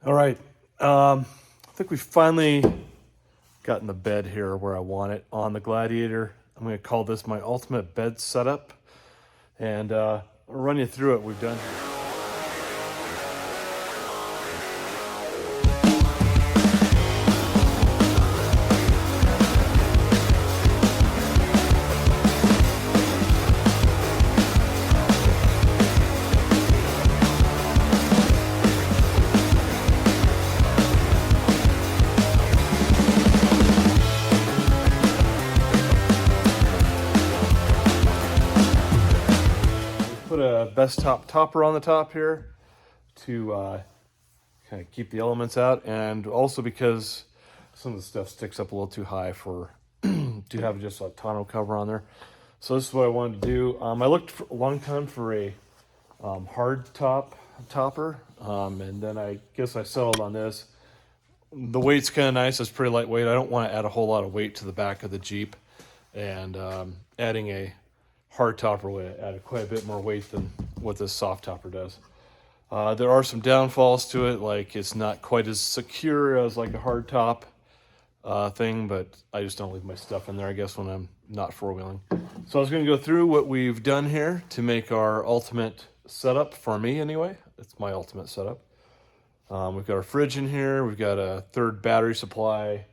All right. I think we finally gotten the bed here where I want it on the Gladiator. I'm going to call this my ultimate bed setup, and I'll run you through what we've done here. Put a best top topper on the top here to kind of keep the elements out, and also because some of the stuff sticks up a little too high for to have just a tonneau cover on there. So this is what I wanted to do. I looked for a long time for a hard topper, and then I guess I settled on this. The weight's kind of nice. It's pretty lightweight. I don't want to add a whole lot of weight to the back of the Jeep, and adding a hard topper would add quite a bit more weight than what this soft topper does. There are some downfalls to it, like it's not quite as secure as like a hard top thing, but I just don't leave my stuff in there, I guess, when I'm not four-wheeling. So I was going to go through what we've done here to make our ultimate setup, for me anyway. It's my ultimate setup. We've got our fridge in here, we've got a third battery supply,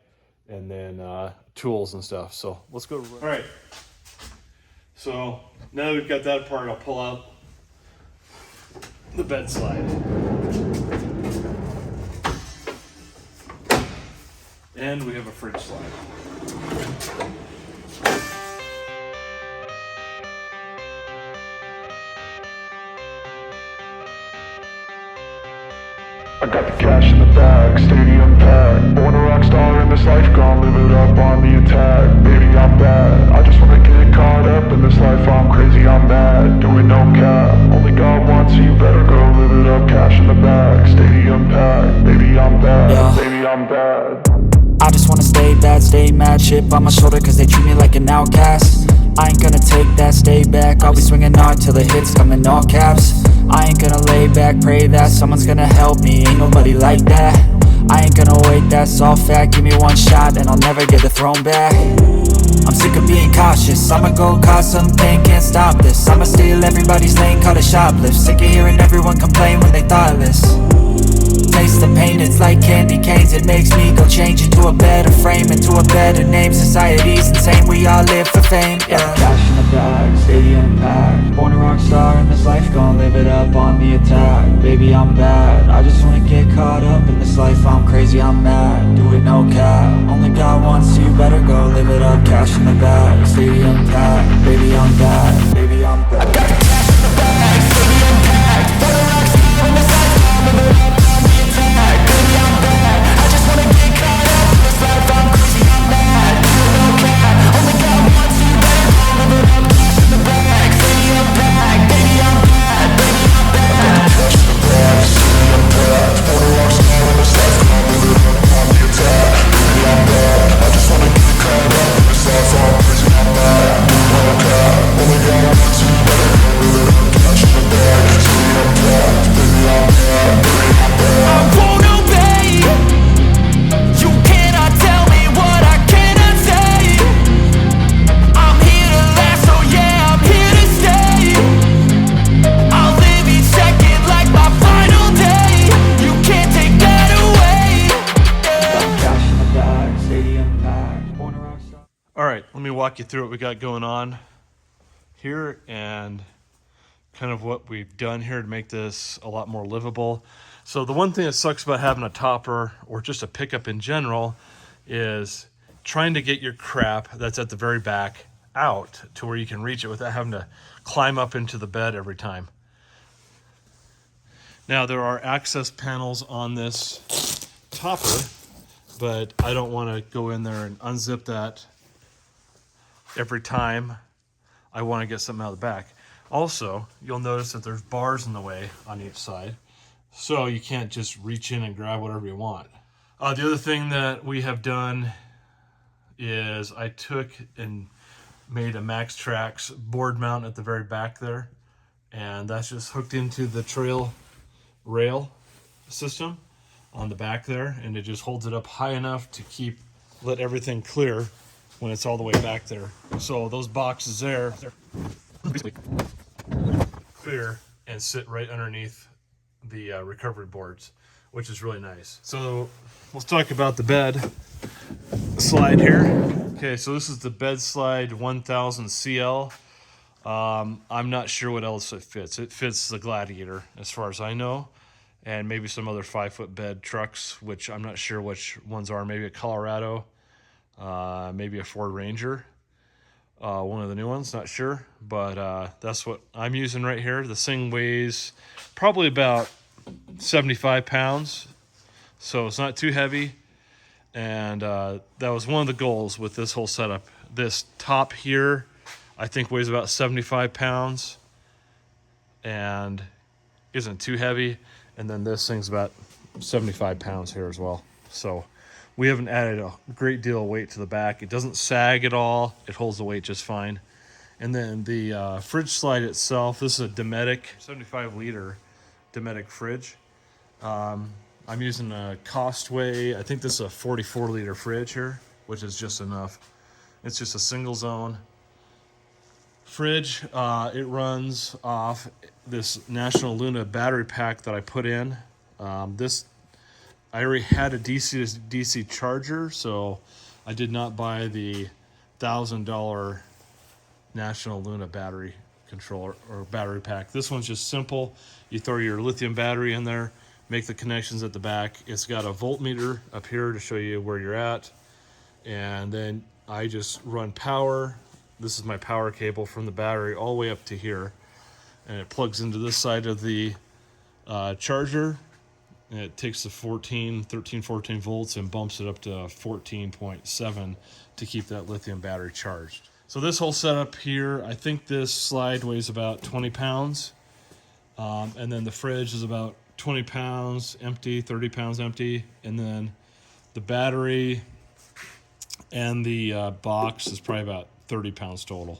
and then tools and stuff. So let's go. All right. So now that we've got that apart, I'll pull out the bed slide. And we have a fridge slide. I got the cash in the bag, stadium packed. Born a rock star in this life, gon' live it up on the attack. Baby, I'm bad, I just wanna get caught up in this life. I'm crazy, I'm mad, doing no cap. Only God wants you, better go live it up. Cash in the bag, stadium packed. Baby, I'm bad, yeah. Baby, I'm bad. I just wanna stay bad, stay mad. Chip on my shoulder cause they treat me like an outcast. I ain't gonna take that, stay back. I'll be swinging hard till the hits come in all caps. I ain't gonna lay back, pray that someone's gonna help me. Ain't nobody like that. I ain't gonna wait, that's all fact. Give me one shot and I'll never get the throne back. I'm sick of being cautious, I'ma go cause some pain, can't stop this. I'ma steal everybody's lane, call it shoplift. Sick of hearing everyone complain when they thoughtless. Taste the pain, it's like candy canes. It makes me go change into a better frame, into a better name. Society's insane, we all live for fame, yeah. Cash in the bag, stadium packed. Born a rock star in this life, gon' live it up on the attack. Baby, I'm bad, I just wanna get caught up in this life. I'm crazy, I'm mad, do it no cap. Only God wants you, better go live it up. Cash in the bag, stadium packed. Baby, I'm bad, baby, I'm bad. I got the cash in the bag, stadium packed. Born a rock star in this life, gon' live it up. Baby, I'm bad, I just wanna get caught up in this life. I'm crazy, I'm mad, do it no cap. Only God wants you, better go live it up. Cash in the bag, stadium packed. Baby, I'm bad, baby, I'm bad. Cash in the bag, stadium packed. Born a rock star in this life, gon' live it up on the attack. Baby, I'm bad, I just wanna get caught up in this life. I'm crazy, I'm mad, do it no cap. Only God wants you, better go live it up. Cash in the bag, stadium packed. Baby, I'm bad, baby, I'm bad. I won't obey. You cannot tell me what I cannot say. I'm here to last, so yeah, I'm here to stay. I'll live each second like my final day. You can't take that away. Cash in the bag, stadium packed. Born a rock star. All right, let me walk you through what we got going on here and kind of what we've done here to make this a lot more livable. So the one thing that sucks about having a topper or just a pickup in general is trying to get your crap that's at the very back out to where you can reach it without having to climb up into the bed every time. Now there are access panels on this topper, but I don't want to go in there and unzip that every time I want to get something out of the back. Also, you'll notice that there's bars in the way on each side, so you can't just reach in and grab whatever you want. The other thing that we have done is I took and made a Max Trax board mount at the very back there, and that's just hooked into the trail rail system. on the back there, and it just holds it up high enough to let everything clear when it's all the way back there. So those boxes there, they're basically clear and sit right underneath the recovery boards, which is really nice. So let's talk about the bed slide here. Okay, so this is the bed slide 1000 CL. I'm not sure what else it fits. It fits the Gladiator as far as I know, and maybe some other 5-foot bed trucks, which I'm not sure which ones are. Maybe a Colorado, maybe a Ford Ranger, one of the new ones, not sure. But that's what I'm using right here. This thing weighs probably about 75 pounds, so it's not too heavy. And that was one of the goals with this whole setup. This top here, I think, weighs about 75 pounds and isn't too heavy. And then this thing's about 75 pounds here as well. So we haven't added a great deal of weight to the back. It doesn't sag at all. It holds the weight just fine. And then the fridge slide itself, this is a Dometic 75-liter Dometic fridge. I'm using a Costway. I think this is a 44-liter fridge here, which is just enough. It's just a single zone fridge. It runs off this National Luna battery pack that I put in. I already had a DC to DC charger, so I did not buy the $1,000 National Luna battery controller or battery pack. This one's just simple. You throw your lithium battery in there, make the connections at the back. It's got a voltmeter up here to show you where you're at, and then I just run power. This is my power cable from the battery all the way up to here, and it plugs into this side of the charger, and it takes the 14 volts and bumps it up to 14.7 to keep that lithium battery charged. So this whole setup here, I think this slide weighs about 20 pounds, and then the fridge is about 20 pounds empty, 30 pounds empty, and then the battery and the box is probably about 30 pounds total.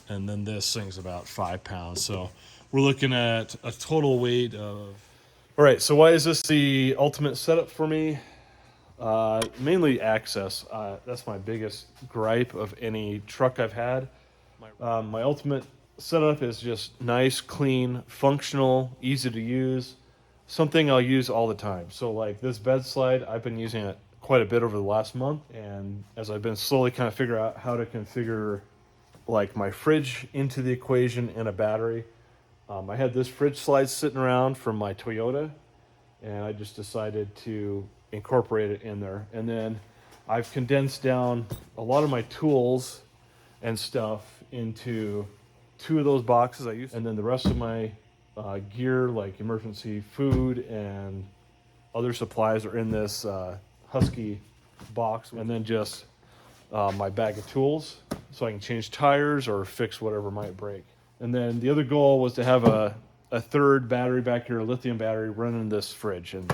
And then this thing's about 5 pounds. So we're looking at a total weight of... All right, so why is this the ultimate setup for me? Mainly access. That's my biggest gripe of any truck I've had. My ultimate setup is just nice, clean, functional, easy to use, something I'll use all the time. So like this bed slide, I've been using it quite a bit over the last month, and as I've been slowly kind of figure out how to configure like my fridge into the equation and a battery, I had this fridge slide sitting around from my Toyota, and I just decided to incorporate it in there. And then I've condensed down a lot of my tools and stuff into 2 of those boxes I use, and then the rest of my gear, like emergency food and other supplies, are in this Husky box, and then just my bag of tools so I can change tires or fix whatever might break. And then the other goal was to have a third battery back here, a lithium battery, running this fridge and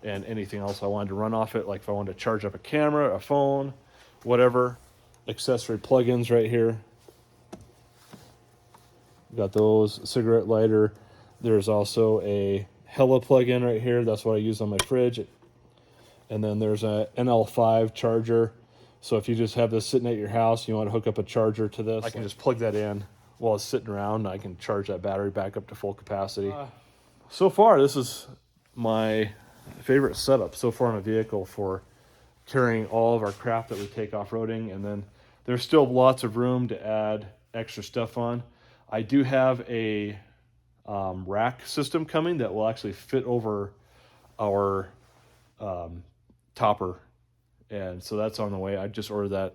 anything else I wanted to run off it, like if I wanted to charge up a camera, a phone, whatever. Accessory plugins right here. Got those, cigarette lighter. There's also a Hella plug-in right here. That's what I use on my fridge. And then there's a NL5 charger. So if you just have this sitting at your house, you want to hook up a charger to this, I can just plug that in while it's sitting around, and I can charge that battery back up to full capacity. So far, this is my favorite setup so far in a vehicle for carrying all of our crap that we take off-roading. And then there's still lots of room to add extra stuff on. I do have a rack system coming that will actually fit over our topper, and so that's on the way. I just ordered that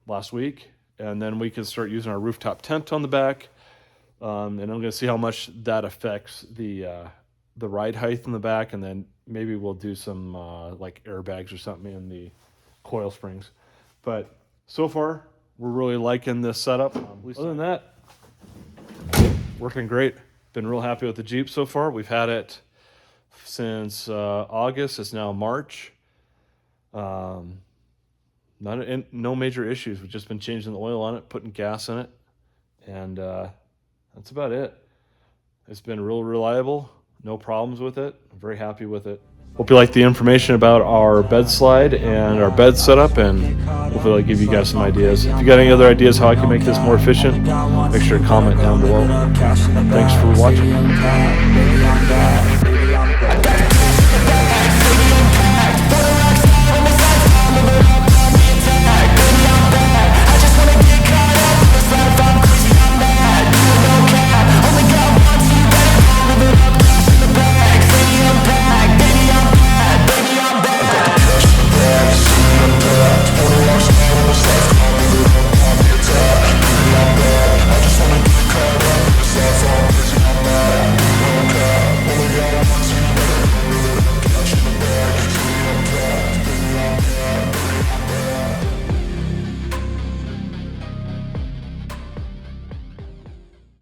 last week, and then we can start using our rooftop tent on the back, and I'm going to see how much that affects the ride height in the back, and then maybe we'll do some like airbags or something in the coil springs. But so far, we're really liking this setup. Other than that, working great. Been real happy with the Jeep so far. We've had it since August. It's now March. No major issues. We've just been changing the oil on it, putting gas in it, and that's about it. It's been real reliable. No problems with it. I'm very happy with it. Hope you like the information about our bed slide and our bed setup, and hopefully I'll give you guys some ideas. If you got any other ideas how I can make this more efficient, make sure to comment down below. Thanks for watching.